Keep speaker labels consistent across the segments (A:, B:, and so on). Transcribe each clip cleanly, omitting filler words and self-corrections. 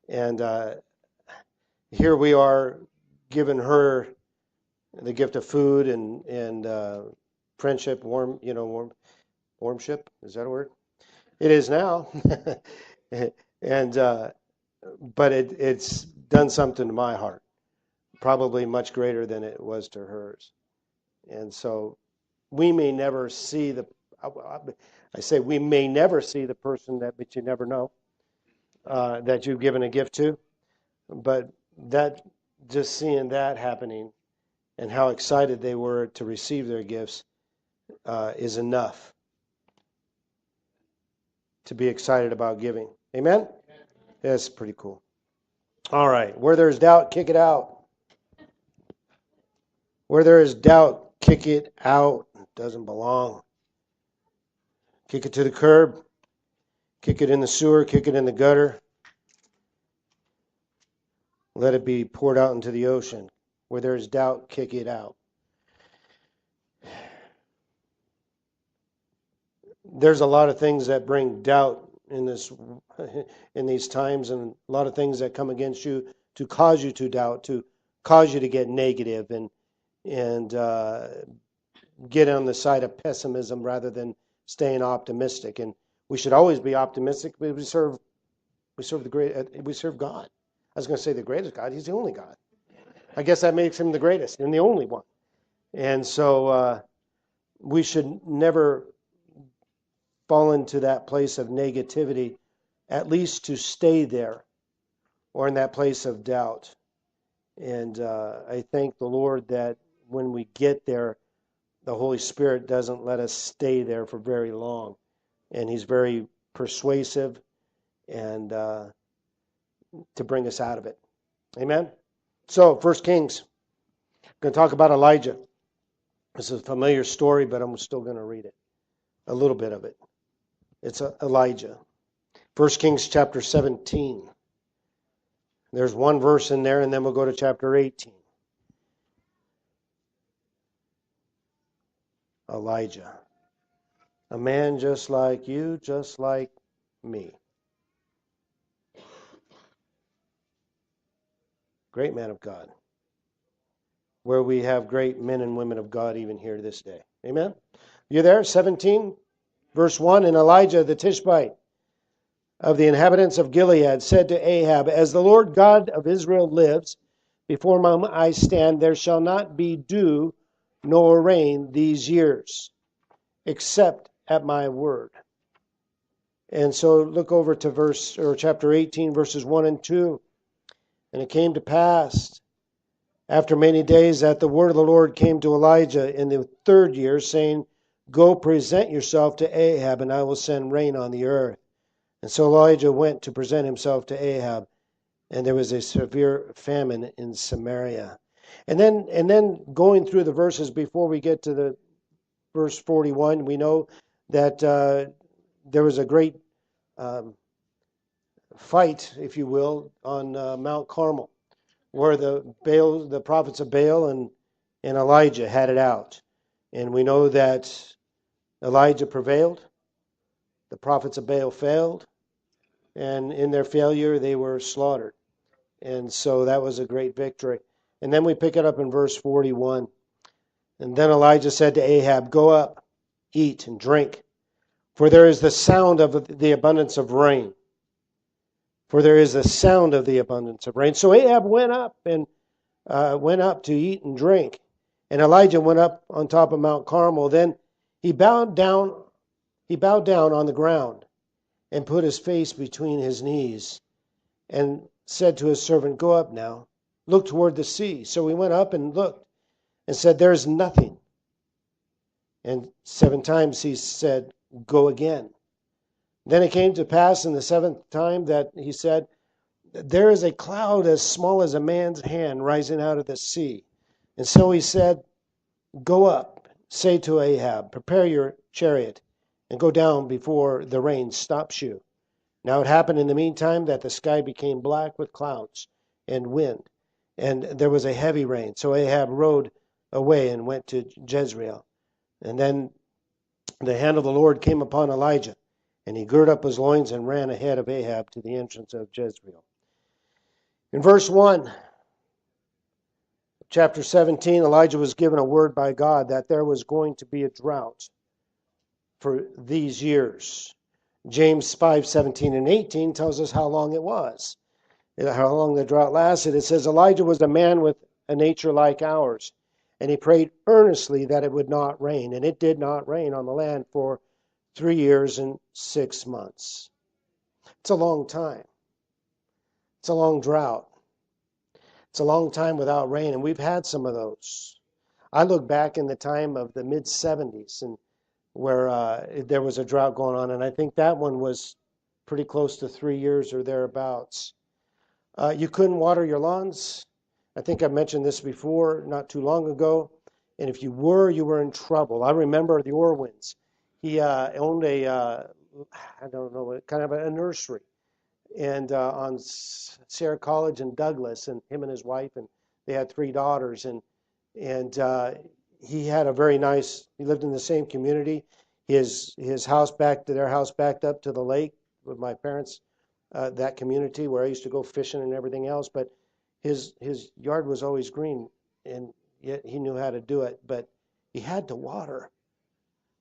A: And here we are giving her the gift of food and friendship, warmship. Is that a word? It is now. And but it's done something to my heart, probably much greater than it was to hers. And so we may never see I say we may never see the person but you never know, that you've given a gift to. But that, just seeing that happening and how excited they were to receive their gifts is enough to be excited about giving. Amen? That's pretty cool. All right. Where there's doubt, kick it out. Where there is doubt, kick it out. It doesn't belong. Kick it to the curb. Kick it in the sewer. Kick it in the gutter. Let it be poured out into the ocean. Where there is doubt, kick it out. There's a lot of things that bring doubt in these times, and a lot of things that come against you to cause you to doubt, to cause you to get negative and get on the side of pessimism rather than staying optimistic. And we should always be optimistic. We serve God. I was going to say the greatest God. He's the only God. I guess that makes him the greatest and the only one. And so we should never fall into that place of negativity, at least to stay there or in that place of doubt. And I thank the Lord that when we get there, the Holy Spirit doesn't let us stay there for very long. And he's very persuasive and to bring us out of it. Amen? So, 1 Kings. I'm going to talk about Elijah. It's a familiar story, but I'm still going to read it. A little bit of it. It's Elijah. 1 Kings chapter 17. There's one verse in there, and then we'll go to chapter 18. Elijah. A man just like you, just like me. Great man of God. Where we have great men and women of God even here this day. Amen? You there? 17, verse 1. And Elijah the Tishbite of the inhabitants of Gilead said to Ahab, as the Lord God of Israel lives, before whom I stand, there shall not be dew nor rain these years, except at my word. And so look over to chapter 18, verses 1 and 2. And it came to pass, after many days, that the word of the Lord came to Elijah in the 3rd year, saying, go present yourself to Ahab, and I will send rain on the earth. And so Elijah went to present himself to Ahab, and there was a severe famine in Samaria. And then going through the verses before we get to the verse 41, we know that there was a great fight, if you will, on Mount Carmel, where the prophets of Baal and Elijah had it out. And we know that Elijah prevailed, the prophets of Baal failed, and in their failure they were slaughtered. And so that was a great victory. And then we pick it up in verse 41. And then Elijah said to Ahab, go up, eat and drink, for there is the sound of the abundance of rain. For there is the sound of the abundance of rain. So Ahab went up to eat and drink. And Elijah went up on top of Mount Carmel. Then he bowed down on the ground and put his face between his knees and said to his servant, go up now, look toward the sea. So he went up and looked and said, there is nothing. And 7 times he said, go again. Then it came to pass in the 7th time that he said, there is a cloud as small as a man's hand rising out of the sea. And so he said, go up, say to Ahab, prepare your chariot and go down before the rain stops you. Now it happened in the meantime that the sky became black with clouds and wind, and there was a heavy rain. So Ahab rode away and went to Jezreel. And then the hand of the Lord came upon Elijah, and he girded up his loins and ran ahead of Ahab to the entrance of Jezreel. In verse 1, chapter 17, Elijah was given a word by God that there was going to be a drought for these years. James 5:17 and 18 tells us how long it was, how long the drought lasted. It says, Elijah was a man with a nature like ours, and he prayed earnestly that it would not rain. And it did not rain on the land for 3 years and 6 months. It's a long time. It's a long drought. It's a long time without rain, and we've had some of those. I look back in the time of the mid-70s and where there was a drought going on, and I think that one was pretty close to 3 years or thereabouts. You couldn't water your lawns. I think I mentioned this before, not too long ago, and if you were in trouble. I remember the Orwins. He owned a, I don't know, kind of a nursery, and on Sierra College in Douglas, and him and his wife, and they had 3 daughters, and he had a very nice. He lived in the same community. His house their house backed up to the lake with my parents, that community where I used to go fishing and everything else. But his yard was always green, and yet he knew how to do it. But he had to water.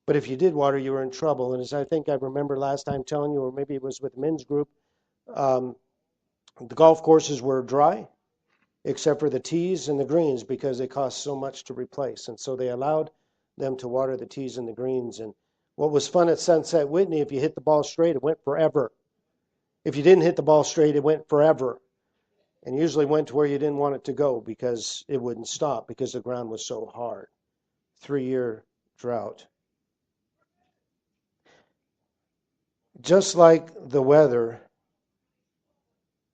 A: But if you did water, you were in trouble. And as I think I remember last time telling you, or maybe it was with the men's group, the golf courses were dry, except for the tees and the greens, because they cost so much to replace. And so they allowed them to water the tees and the greens. And what was fun at Sunset Whitney, if you hit the ball straight, it went forever. If you didn't hit the ball straight, it went forever. And usually went to where you didn't want it to go because it wouldn't stop because the ground was so hard. 3-year drought. Just like the weather,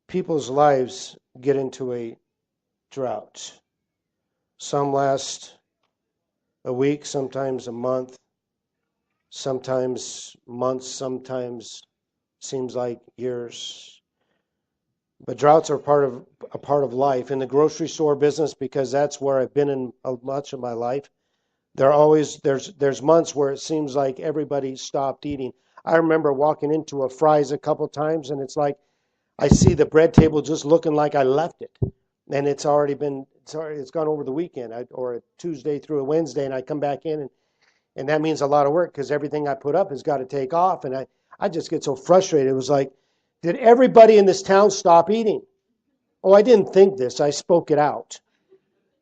A: people's lives get into a drought. Some last a week, sometimes a month, sometimes months, sometimes seems like years. But droughts are a part of life. In the grocery store business, because that's where I've been in much of my life, there's months where it seems like everybody stopped eating. I remember walking into a Fry's a couple times, and it's like I see the bread table just looking like I left it, and it's gone over the weekend, or a Tuesday through a Wednesday, and I come back in, and that means a lot of work because everything I put up has got to take off, and I just get so frustrated. It was like, did everybody in this town stop eating? Oh, I didn't think this. I spoke it out,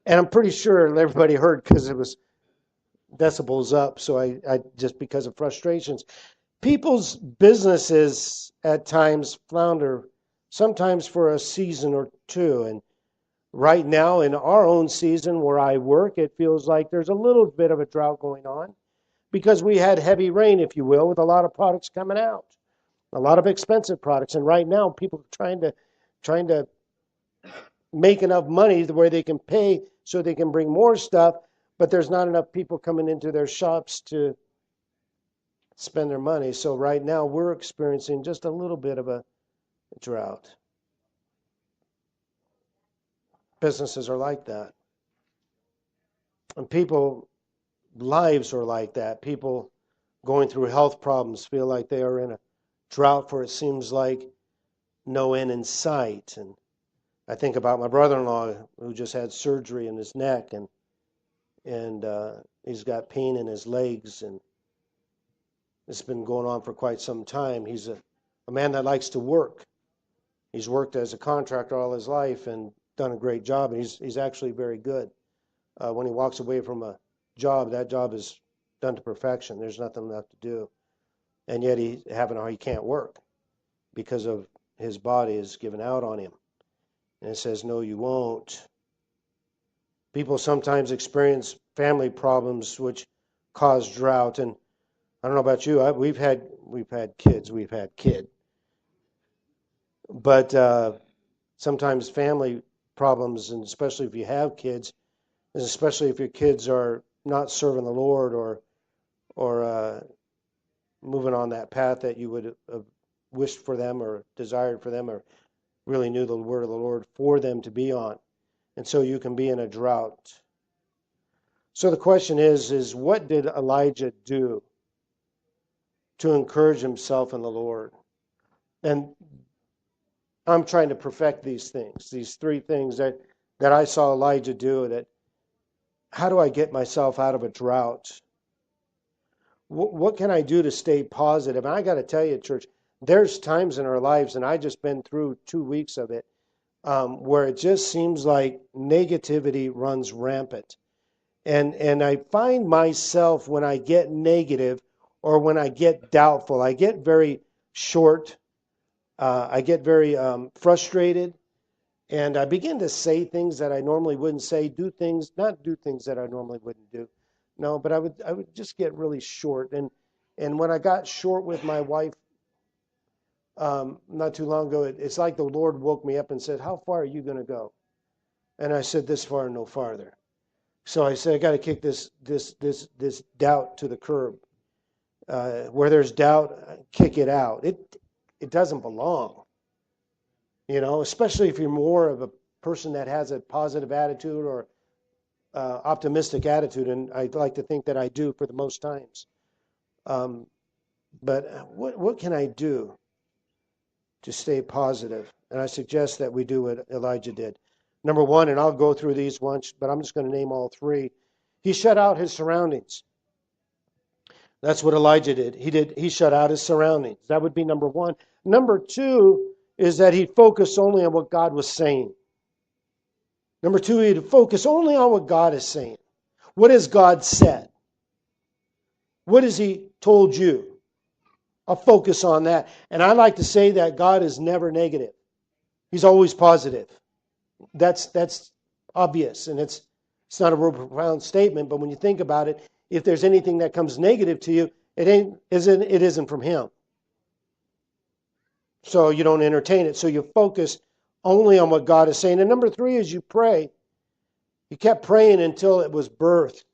A: and I'm pretty sure everybody heard because it was decibels up. So I just because of frustrations. People's businesses at times flounder, sometimes for a season or two. And right now in our own season where I work, it feels like there's a little bit of a drought going on because we had heavy rain, if you will, with a lot of products coming out, a lot of expensive products. And right now people are trying to make enough money where they can pay so they can bring more stuff, but there's not enough people coming into their shops to spend their money. So right now we're experiencing just a little bit of a drought. Businesses are like that. And people, lives are like that. People going through health problems feel like they are in a drought for it seems like no end in sight. And I think about my brother-in-law who just had surgery in his neck, and he's got pain in his legs, and it's been going on for quite some time. He's a man that likes to work. He's worked as a contractor all his life and done a great job, and he's actually very good. When he walks away from a job, that job is done to perfection. There's nothing left to do. And yet he can't work because of his body is given out on him. And it says, no, you won't. People sometimes experience family problems which cause drought. And I don't know about you, we've had kid. But sometimes family problems, and especially if you have kids, and especially if your kids are not serving the Lord or moving on that path that you would have wished for them or desired for them or really knew the word of the Lord for them to be on. And so you can be in a drought. So the question is what did Elijah do to encourage himself in the Lord? And I'm trying to perfect these things, these three things that I saw Elijah do. That how do I get myself out of a drought? What can I do to stay positive? And I got to tell you, church, there's times in our lives, and I just been through 2 weeks of it, where it just seems like negativity runs rampant. And I find myself when I get negative or when I get doubtful, I get very short, I get very frustrated, and I begin to say things that I normally wouldn't say, not do things that I normally wouldn't do. No, but I would just get really short. And when I got short with my wife not too long ago, it's like the Lord woke me up and said, "How far are you going to go?" And I said, "This far and no farther." So I said, "I got to kick this doubt to the curb. Where there's doubt, kick it out. It doesn't belong, especially if you're more of a person that has a positive attitude or optimistic attitude, and I'd like to think that I do for the most times. But what can I do to stay positive? And I suggest that we do what Elijah did. Number one, and I'll go through these once, but I'm just going to name all three. He shut out his surroundings. That's what Elijah did. He shut out his surroundings. That would be number one. Number two is that he focused only on what God was saying. Number two, he'd focus only on what God is saying. What has God said? What has he told you? I'll focus on that. And I like to say that God is never negative. He's always positive. That's obvious, and it's not a real profound statement, but when you think about it, if there's anything that comes negative to you, it isn't from him. So you don't entertain it. So you focus only on what God is saying. And number three is you pray. He kept praying until it was birthed.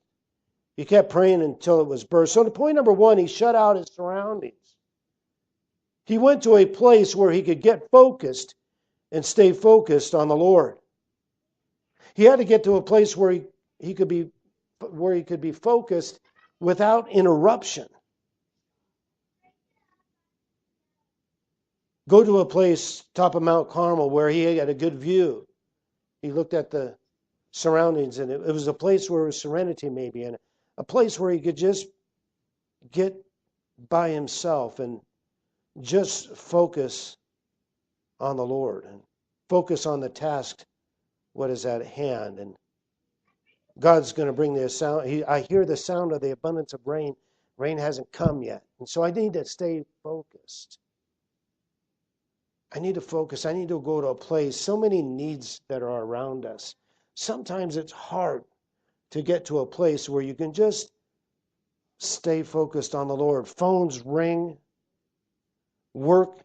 A: He kept praying until it was birthed. So to point number one, he shut out his surroundings. He went to a place where he could get focused and stay focused on the Lord. He had to get to a place where he could be focused without interruption. Go to a place, top of Mount Carmel, where he had a good view. He looked at the surroundings, and it was a place where there was serenity maybe, and a place where he could just get by himself and just focus on the Lord and focus on the task, what is at hand. And God's going to bring the sound. I hear the sound of the abundance of rain. Rain hasn't come yet. And so I need to stay focused. I need to focus. I need to go to a place. So many needs that are around us. Sometimes it's hard to get to a place where you can just stay focused on the Lord. Phones ring. Work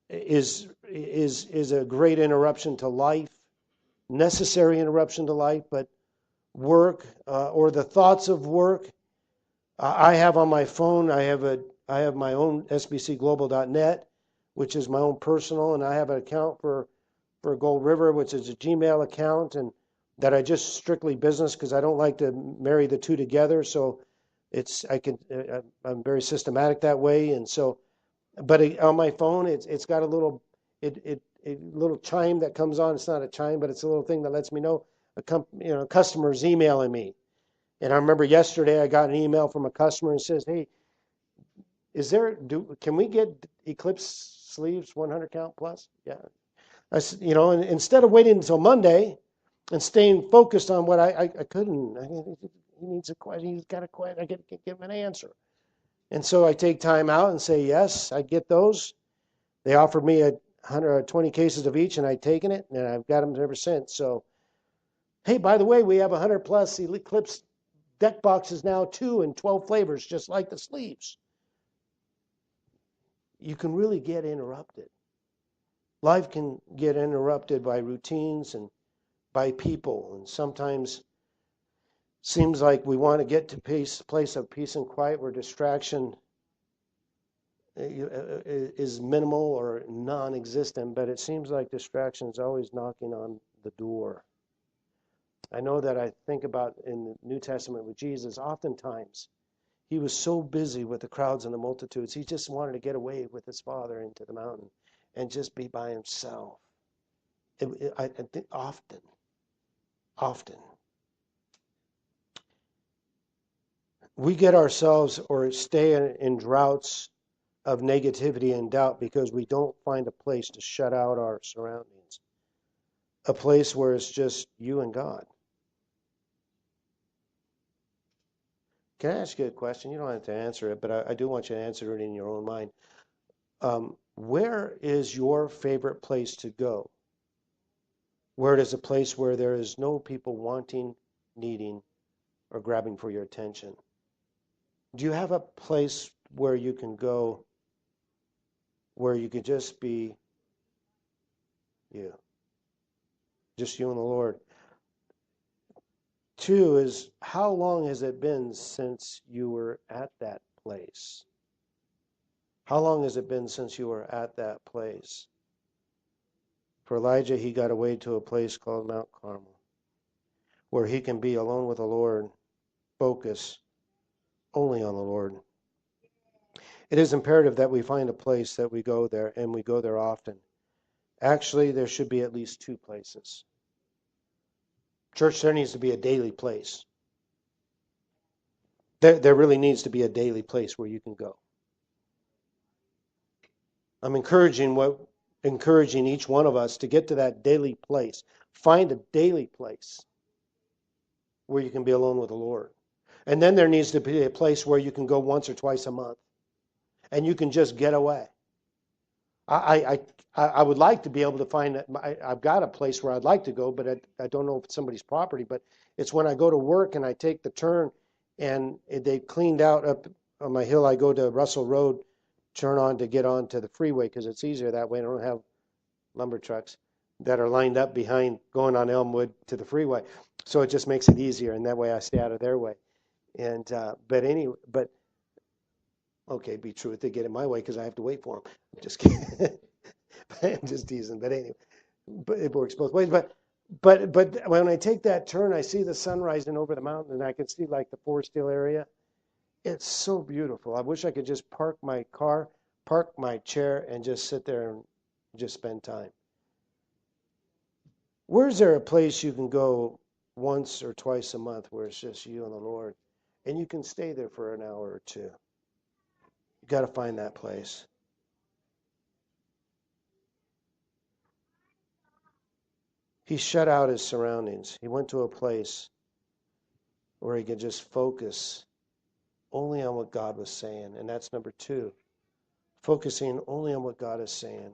A: is a great interruption to life, necessary interruption to life, but work or the thoughts of work. I have on my phone, I have my own sbcglobal.net, which is my own personal, and I have an account for Gold River, which is a Gmail account, and that I just strictly business because I don't like to marry the two together. So I'm very systematic that way, and so. But on my phone, it's got a little chime that comes on. It's not a chime, but it's a little thing that lets me know customers emailing me. And I remember yesterday I got an email from a customer and says, "Hey, can we get Eclipse sleeves 100 count plus?" Yeah. I said, and instead of waiting until Monday and staying focused on what I couldn't. He's got a question. I get to give him an answer. And so I take time out and say, yes, I get those. They offered me 120 cases of each, and I've taken it, and I've got them ever since. So, hey, by the way, we have 100 plus Eclipse deck boxes now, too, in 12 flavors, just like the sleeves. You can really get interrupted. Life can get interrupted by routines and by people, and sometimes seems like we want to get to a place of peace and quiet where distraction is minimal or non-existent, but it seems like distraction is always knocking on the door. I know that I think about in the New Testament with Jesus, oftentimes he was so busy with the crowds and the multitudes, he just wanted to get away with his Father into the mountain and just be by himself. I think often, we get ourselves or stay in droughts of negativity and doubt because we don't find a place to shut out our surroundings, a place where it's just you and God. Can I ask you a question? You don't have to answer it, but I do want you to answer it in your own mind. Where is your favorite place to go? Where it is a place where there is no people wanting, needing, or grabbing for your attention? Do you have a place where you can go where you can just be you? Just you and the Lord. 2 is, how long has it been since you were at that place? How long has it been since you were at that place? For Elijah, he got away to a place called Mount Carmel, where he can be alone with the Lord, focus only on the Lord. It is imperative that we find a place that we go there, and we go there often. Actually, there should be at least 2 places. Church, there needs to be a daily place. There really needs to be a daily place where you can go. I'm encouraging each one of us to get to that daily place. Find a daily place where you can be alone with the Lord. And then there needs to be a place where you can go once or twice a month and you can just get away. I would like to be able to find, I've got a place where I'd like to go, but I don't know if it's somebody's property, but it's when I go to work and I take the turn and they cleaned out up on my hill. I go to Russell Road, turn on to get onto the freeway because it's easier that way. I don't have lumber trucks that are lined up behind going on Elmwood to the freeway. So it just makes it easier, and that way I stay out of their way. And okay, be true if they get in my way because I have to wait for them. I'm just kidding. I'm just teasing. But anyway, but it works both ways. But when I take that turn, I see the sun rising over the mountain, and I can see like the Forest Hill area. It's so beautiful. I wish I could just park my car, park my chair, and just sit there and just spend time. Where's there a place you can go once or twice a month where it's just you and the Lord, and you can stay there for an hour or two? You got to find that place. He shut out his surroundings. He went to a place where he could just focus only on what God was saying. And that's number 2, focusing only on what God is saying.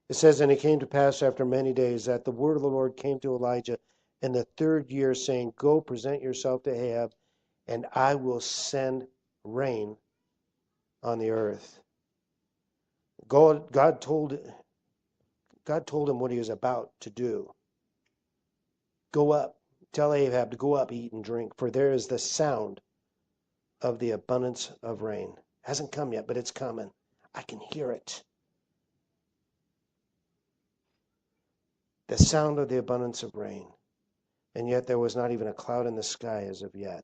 A: It says, and it came to pass after many days that the word of the Lord came to Elijah in the 3rd year, saying, go present yourself to Ahab, and I will send rain on the earth. God told him what he was about to do. Go up. Tell Ahab to go up, eat and drink, for there is the sound of the abundance of rain. Hasn't come yet, but it's coming. I can hear it. The sound of the abundance of rain. And yet there was not even a cloud in the sky as of yet.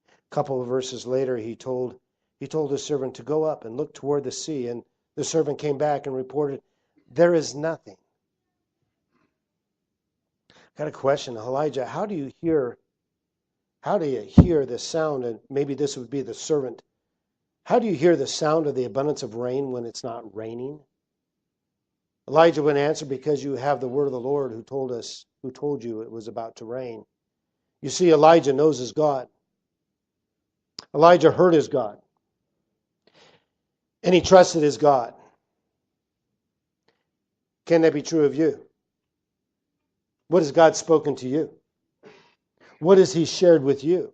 A: A couple of verses later, he told his servant to go up and look toward the sea. And the servant came back and reported, there is nothing. Got a question, Elijah, how do you hear the sound? And maybe this would be the servant. How do you hear the sound of the abundance of rain when it's not raining? Elijah would answer, because you have the word of the Lord who told you it was about to rain. You see, Elijah knows his God. Elijah heard his God. And he trusted his God. Can that be true of you? What has God spoken to you? What has he shared with you?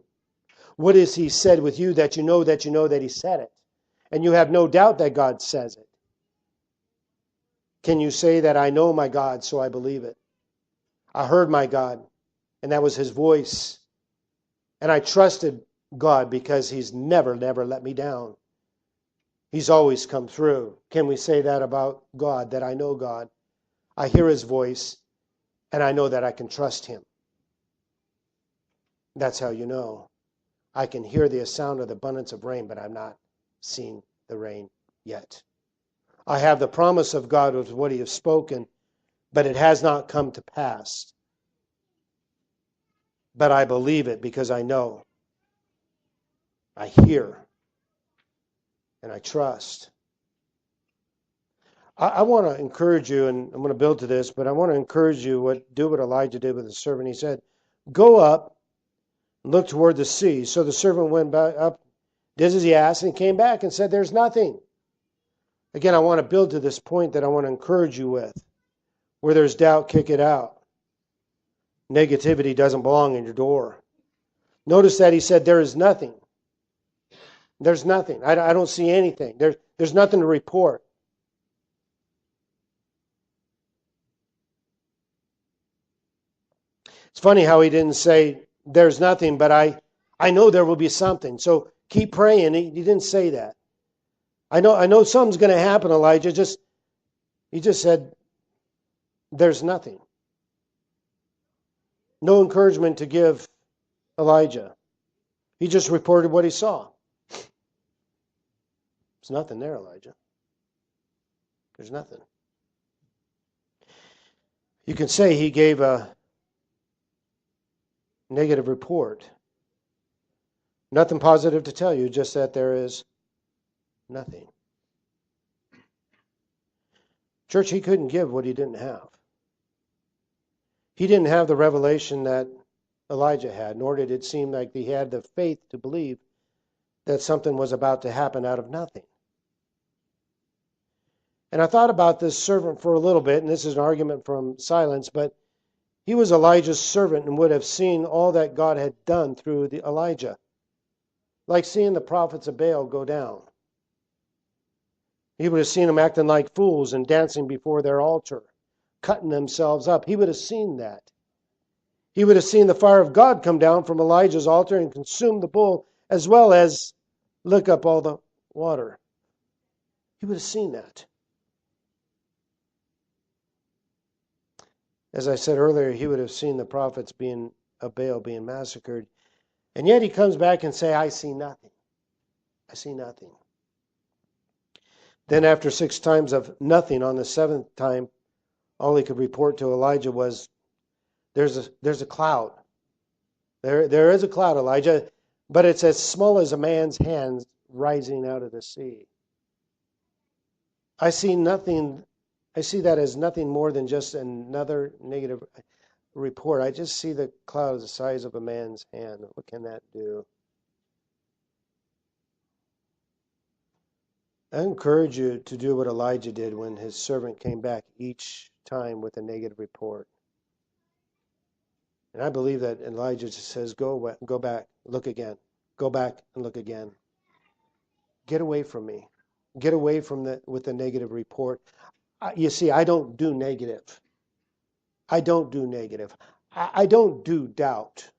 A: What has he said with you that you know that he said it? And you have no doubt that God says it. Can you say that I know my God, so I believe it? I heard my God, and that was his voice. And I trusted God because he's never let me down. He's always come through. Can we say that about God, that I know God? I hear his voice, and I know that I can trust him. That's how you know. I can hear the sound of the abundance of rain, but I'm not seeing the rain yet. I have the promise of God with what he has spoken, but it has not come to pass. But I believe it because I know. I hear. And I trust. I want to encourage you, and I'm going to build to this, but I want to encourage you do what Elijah did with the servant. He said, go up and look toward the sea. So the servant went back up, did as he asked, and came back and said, there's nothing. Again, I want to build to this point that I want to encourage you with. Where there's doubt, kick it out. Negativity doesn't belong in your door. Notice that he said, there is nothing. There's nothing. I don't see anything. There's nothing to report. It's funny how he didn't say, there's nothing, but I know there will be something. So keep praying. He didn't say that. I know something's going to happen, Elijah. He just said, there's nothing. No encouragement to give Elijah. He just reported what he saw. There's nothing there, Elijah. There's nothing. You can say he gave a negative report. Nothing positive to tell you, just that there is nothing. Church, he couldn't give what he didn't have. He didn't have the revelation that Elijah had, nor did it seem like he had the faith to believe that something was about to happen out of nothing. And I thought about this servant for a little bit, and this is an argument from silence, but he was Elijah's servant and would have seen all that God had done through Elijah. Like seeing the prophets of Baal go down. He would have seen them acting like fools and dancing before their altar, cutting themselves up. He would have seen that. He would have seen the fire of God come down from Elijah's altar and consume the bull, as well as lick up all the water. He would have seen that. As I said earlier, he would have seen the prophets of Baal being massacred. And yet he comes back and says, I see nothing. I see nothing. Then after 6 times of nothing, on the 7th time, all he could report to Elijah was, there's a cloud. There is a cloud, Elijah, but it's as small as a man's hand rising out of the sea. I see nothing. I see that as nothing more than just another negative report. I just see the cloud the size of a man's hand. What can that do? I encourage you to do what Elijah did when his servant came back each time with a negative report. And I believe that Elijah just says, go back, look again. Go back and look again. Get away from me. Get away with the negative report. You see, I don't do negative. I don't do negative. I don't do doubt.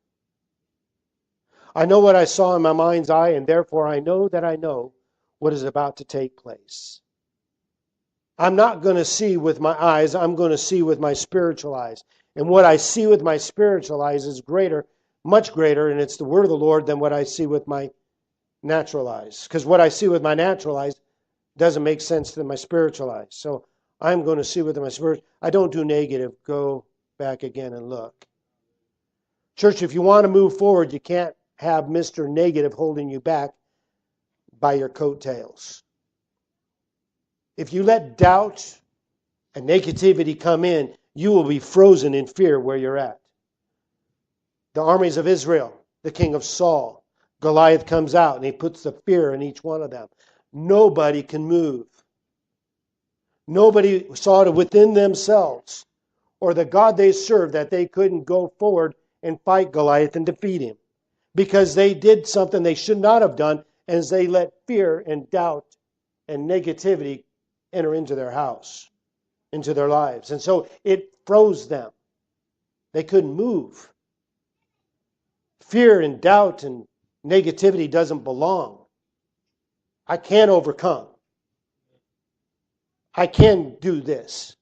A: I know what I saw in my mind's eye, and therefore I know that I know what is about to take place. I'm not going to see with my eyes, I'm going to see with my spiritual eyes. And what I see with my spiritual eyes is greater, much greater, and it's the word of the Lord than what I see with my natural eyes. Because what I see with my natural eyes doesn't make sense to my spiritual eyes. So I'm going to see with my spirit. I don't do negative. Go back again and look. Church, if you want to move forward, you can't have Mr. Negative holding you back by your coattails. If you let doubt and negativity come in, you will be frozen in fear where you're at. The armies of Israel, the king of Saul, Goliath comes out and he puts the fear in each one of them. Nobody can move. Nobody saw it within themselves or the God they served that they couldn't go forward and fight Goliath and defeat him. Because they did something they should not have done, as they let fear and doubt and negativity enter into their house, into their lives. And so it froze them. They couldn't move. Fear and doubt and negativity doesn't belong. I can't overcome. I can do this.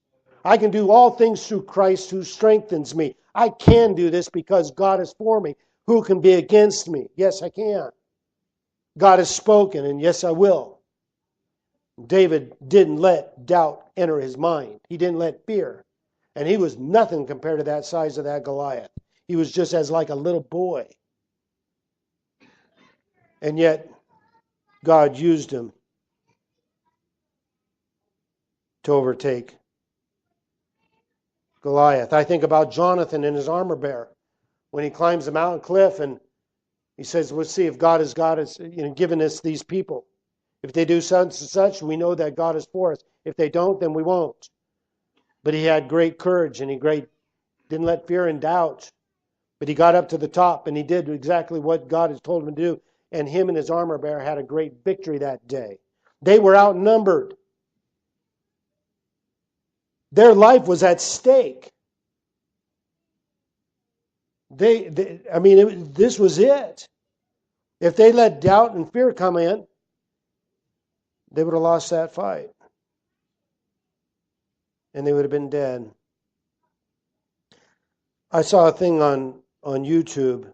A: I can do all things through Christ who strengthens me. I can do this because God is for me. Who can be against me? Yes, I can. God has spoken, and yes, I will. David didn't let doubt enter his mind. He didn't let fear. And he was nothing compared to that size of that Goliath. He was just as like a little boy. And yet, God used him to overtake Goliath. I think about Jonathan and his armor bearer when he climbs the mountain cliff and he says, "Let's see if God has given us these people. If they do such and such, we know that God is for us. If they don't, then we won't." But he had great courage and he didn't let fear and doubt. But he got up to the top and he did exactly what God had told him to do. And him and his armor bearer had a great victory that day. They were outnumbered. Their life was at stake. This was it. If they let doubt and fear come in, they would have lost that fight. And they would have been dead. I saw a thing on YouTube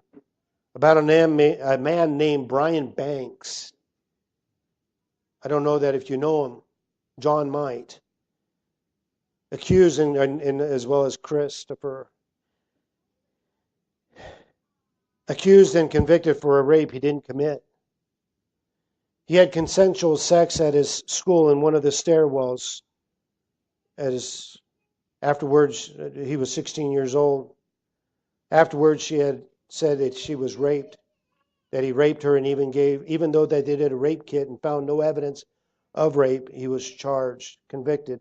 A: about a man named Brian Banks. I don't know that if you know him. John might. Accused, and as well as Christopher. Accused and convicted for a rape he didn't commit. He had consensual sex at his school in one of the stairwells. Afterwards, he was 16 years old. Afterwards, she had said that she was raped, that he raped her, and even though they did a rape kit and found no evidence of rape, he was charged, convicted.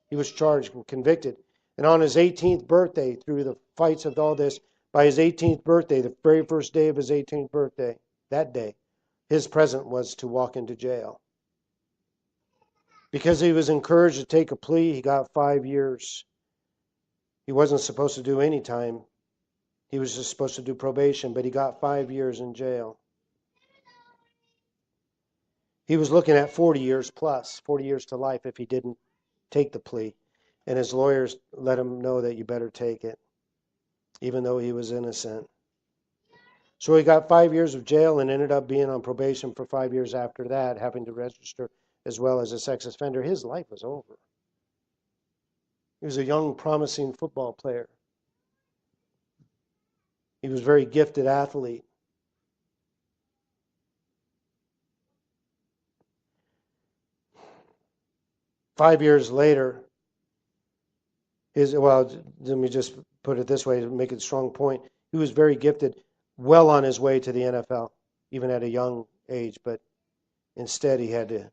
A: He was charged and convicted. And on his 18th birthday, through the fights of all this, by his 18th birthday, the very first day of his 18th birthday, that day, his present was to walk into jail. Because he was encouraged to take a plea, he got 5 years. He wasn't supposed to do any time. He was just supposed to do probation, but he got 5 years in jail. He was looking at 40 years plus, 40 years to life if he didn't take the plea. And his lawyers let him know that you better take it, even though he was innocent. So he got 5 years of jail and ended up being on probation for 5 years after that, having to register as well as a sex offender. His life was over. He was a young, promising football player. He was a very gifted athlete. Five years later, let me just put it this way to make it a strong point. He was very gifted, well on his way to the NFL, even at a young age, but instead he had to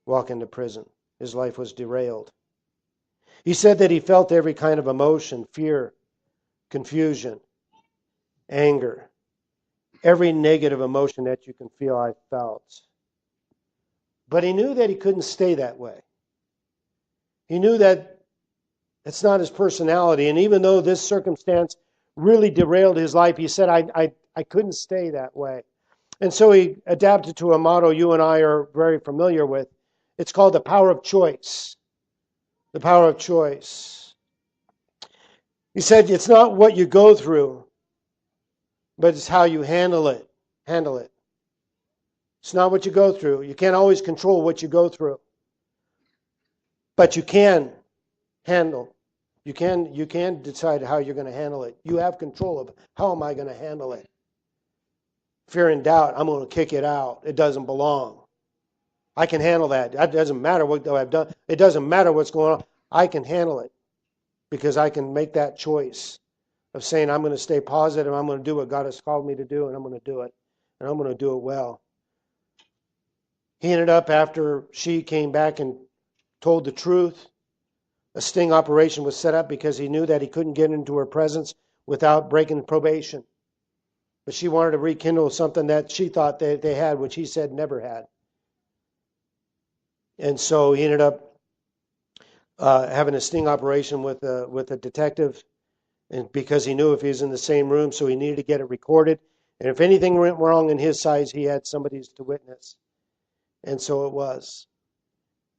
A: walk into prison. His life was derailed. He said that he felt every kind of emotion, fear, confusion, anger. Every negative emotion that you can feel, I felt. But he knew that he couldn't stay that way. He knew that it's not his personality. And even though this circumstance really derailed his life, he said, I couldn't stay that way. And so he adapted to a motto you and I are very familiar with. It's called the power of choice. The power of choice. He said, it's not what you go through, but it's how you handle it. Handle it. It's not what you go through. You can't always control what you go through. But you can handle. You can decide how you're going to handle it. You have control of how am I going to handle it. Fear and doubt, I'm going to kick it out. It doesn't belong. I can handle that. It doesn't matter what I've done. It doesn't matter what's going on. I can handle it because I can make that choice of saying I'm going to stay positive. I'm going to do what God has called me to do, and I'm going to do it. And I'm going to do it well. He ended up, after she came back and told the truth, a sting operation was set up because he knew that he couldn't get into her presence without breaking probation. But she wanted to rekindle something that she thought they had, which he said never had. And so he ended up having a sting operation with a detective, and because he knew if he was in the same room, so he needed to get it recorded. And if anything went wrong on his side, he had somebody to witness. And so it was.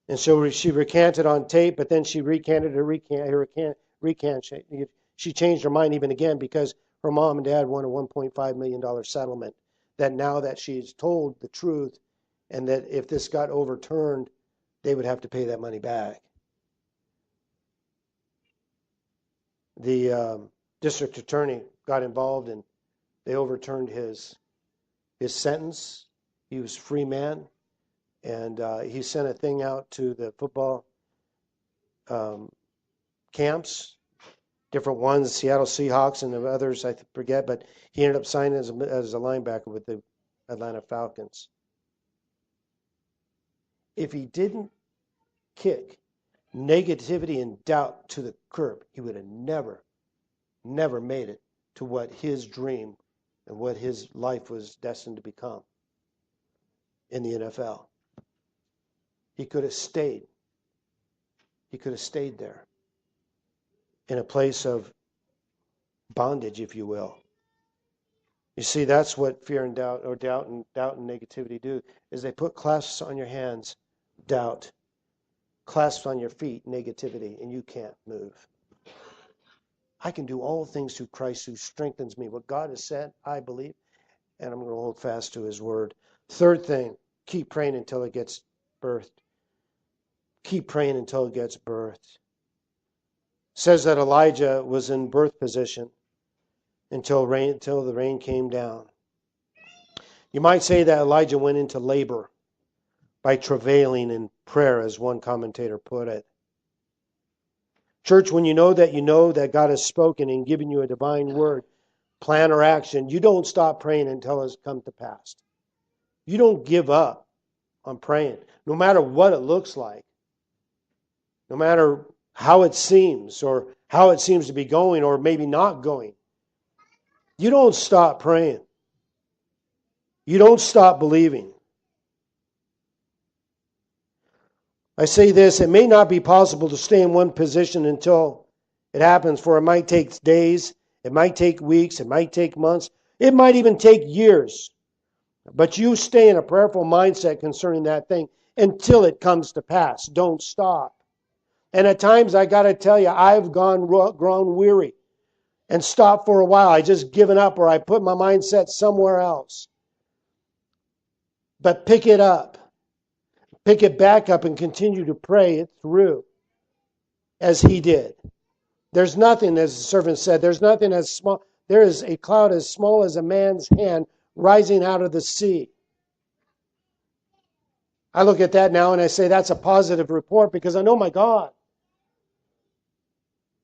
A: And so she recanted on tape, but then she recanted her recant. She changed her mind even again because her mom and dad won a $1.5 million settlement. That now that she's told the truth and that if this got overturned, they would have to pay that money back. The district attorney got involved and they overturned his sentence. He was a free man, and he sent a thing out to the football camps, different ones, Seattle Seahawks and the others, I forget, but he ended up signing as a linebacker with the Atlanta Falcons. If he didn't kick negativity and doubt to the curb, he would have never made it to what his dream and what his life was destined to become in the NFL. He could have stayed. He could have stayed there in a place of bondage, if you will. You see, that's what fear and doubt, or doubt and negativity do, is they put clasps on your hands, doubt, clasps on your feet, negativity, and you can't move. I can do all things through Christ who strengthens me. What God has said, I believe, and I'm going to hold fast to his word. Third thing, keep praying until it gets birthed. Keep praying until it gets birthed. It says that Elijah was in birth position until the rain came down. You might say that Elijah went into labor by travailing in prayer, as one commentator put it. Church, when you know that God has spoken and given you a divine word, plan or action, you don't stop praying until it's come to pass. You don't give up on praying, no matter what it looks like, no matter how it seems, or how it seems to be going, or maybe not going. You don't stop praying. You don't stop believing. I say this, it may not be possible to stay in one position until it happens, for it might take days, it might take weeks, it might take months, it might even take years. But you stay in a prayerful mindset concerning that thing until it comes to pass. Don't stop. And at times, I got to tell you, I've grown weary and stopped for a while. I just given up, or I put my mindset somewhere else. But pick it up. Pick it back up and continue to pray it through as he did. There's nothing, as the servant said, there's nothing as small. There is a cloud as small as a man's hand rising out of the sea. I look at that now and I say that's a positive report because I know my God.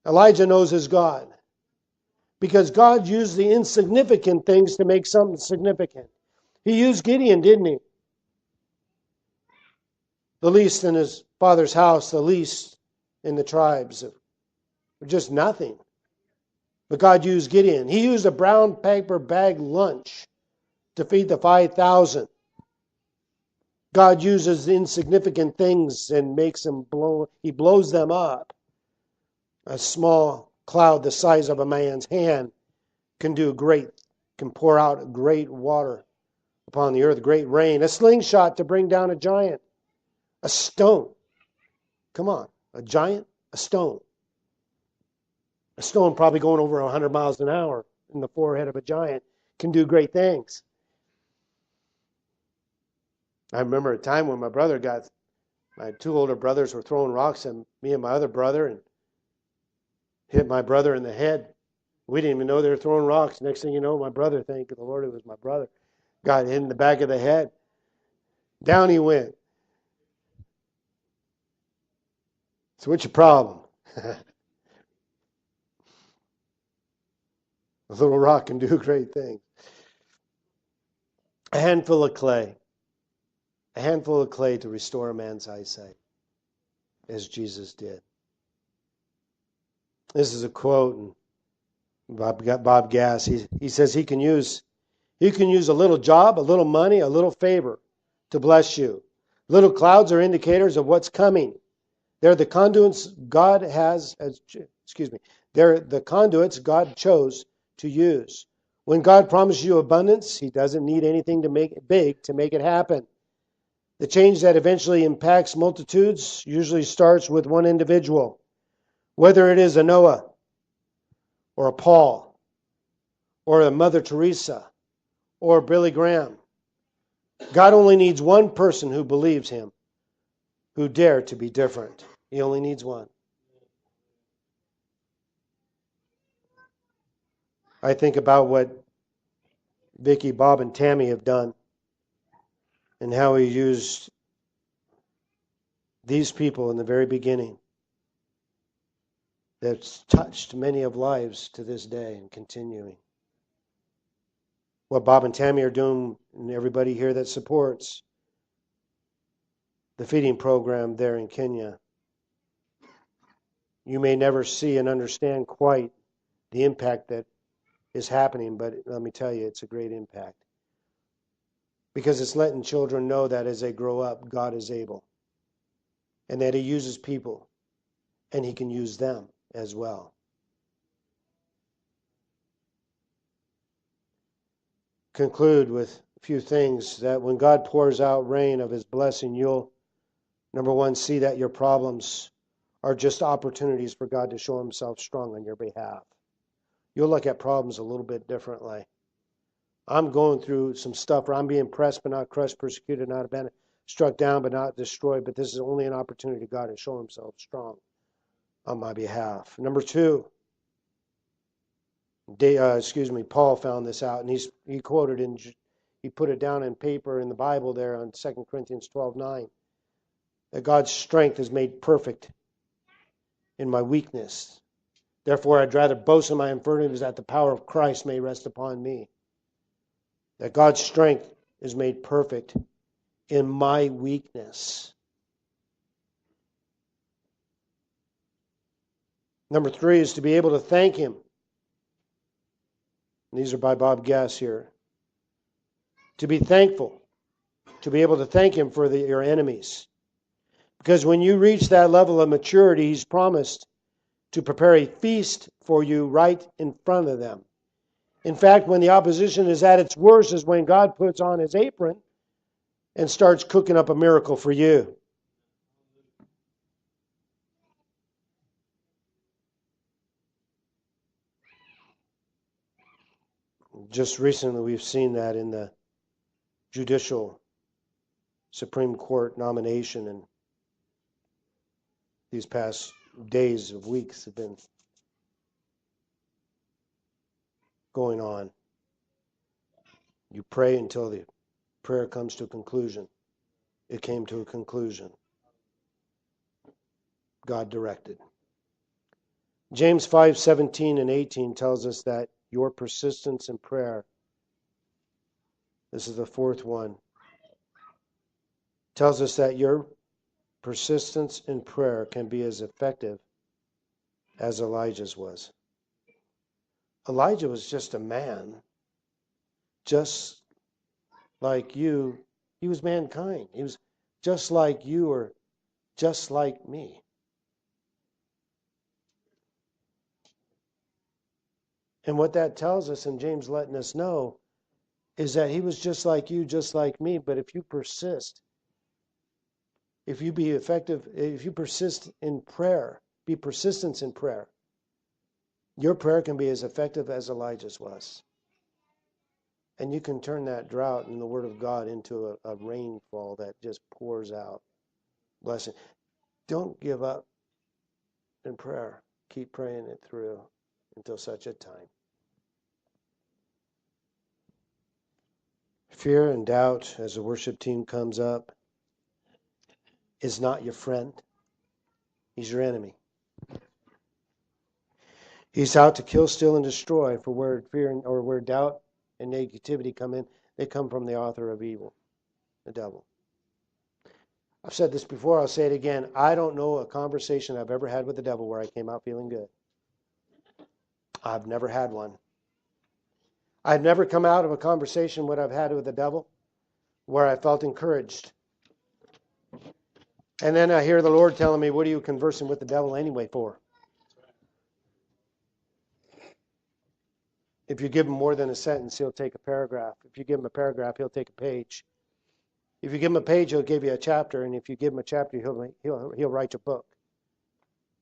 A: Elijah knows his God. Because God used the insignificant things to make something significant. He used Gideon, didn't he? The least in his father's house, the least in the tribes. Just nothing. But God used Gideon. He used a brown paper bag lunch to feed the 5,000. God uses insignificant things and makes them blow. He blows them up. A small cloud the size of a man's hand can pour out great water upon the earth, great rain. A slingshot to bring down a giant. A stone. Come on. A giant, a stone. A stone probably going over 100 miles an hour in the forehead of a giant can do great things. I remember a time when my two older brothers were throwing rocks at me and my other brother and hit my brother in the head. We didn't even know they were throwing rocks. Next thing you know, my brother, thank the Lord it was my brother, got hit in the back of the head. Down he went. So what's your problem? A little rock can do great things. A handful of clay. A handful of clay to restore a man's eyesight, as Jesus did. This is a quote, and Bob Gass. He says he can use a little job, a little money, a little favor to bless you. Little clouds are indicators of what's coming. They're the conduits God They're the conduits God chose to use. When God promises you abundance, He doesn't need anything to make it big to make it happen. The change that eventually impacts multitudes usually starts with one individual. Whether it is a Noah, or a Paul, or a Mother Teresa, or Billy Graham. God only needs one person who believes Him who dare to be different. He only needs one. I think about what Vicky, Bob, and Tammy have done and how he used these people in the very beginning that's touched many of lives to this day and continuing. What Bob and Tammy are doing, and everybody here that supports the feeding program there in Kenya, you may never see and understand quite the impact that is happening, but let me tell you, it's a great impact. Because it's letting children know that as they grow up, God is able. And that He uses people, and He can use them as well. Conclude with a few things that when God pours out rain of His blessing, you'll, number one, see that your problems are just opportunities for God to show Himself strong on your behalf. You'll look at problems a little bit differently. I'm going through some stuff where I'm being pressed but not crushed, persecuted, not abandoned, struck down but not destroyed, but this is only an opportunity for God to show Himself strong on my behalf. Number two, Paul found this out, and he quoted he put it down in paper in the Bible there on 2 Corinthians 12:9, that God's strength is made perfect in my weakness. Therefore, I'd rather boast in my infirmities that the power of Christ may rest upon me. That God's strength is made perfect in my weakness. Number three is to be able to thank Him. And these are by Bob Gass here. To be thankful. To be able to thank Him for your enemies. Because when you reach that level of maturity, He's promised to prepare a feast for you right in front of them. In fact, when the opposition is at its worst is when God puts on His apron and starts cooking up a miracle for you. Just recently we've seen that in the judicial Supreme Court nomination, and these past days of weeks have been going on. You pray until the prayer comes to a conclusion. It came to a conclusion. God directed. James 5:17 and 18 tells us that your persistence in prayer, this is the fourth one, tells us that your persistence in prayer can be as effective as Elijah's was. Elijah was just a man, just like you. He was mankind. He was just like you or just like me. And what that tells us, and James letting us know, is that he was just like you, just like me. But if you persist, if you be effective, if you persist in prayer, be persistent in prayer, your prayer can be as effective as Elijah's was. And you can turn that drought in the Word of God into a rainfall that just pours out blessing. Don't give up in prayer. Keep praying it through until such a time. Fear and doubt, as the worship team comes up, is not your friend. He's your enemy. He's out to kill, steal, and destroy. For where fear or where doubt and negativity come in, they come from the author of evil, the devil. I've said this before, I'll say it again. I don't know a conversation I've ever had with the devil where I came out feeling good. I've never had one. I've never come out of a conversation what I've had with the devil where I felt encouraged. And then I hear the Lord telling me, what are you conversing with the devil anyway for? If you give him more than a sentence, he'll take a paragraph. If you give him a paragraph, he'll take a page. If you give him a page, he'll give you a chapter. And if you give him a chapter, he'll write a book.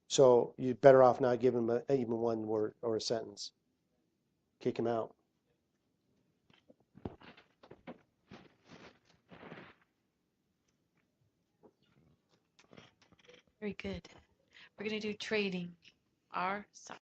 A: So you're better off not giving him even one word or a sentence. Kick him out.
B: Very good. We're going to do trading our side.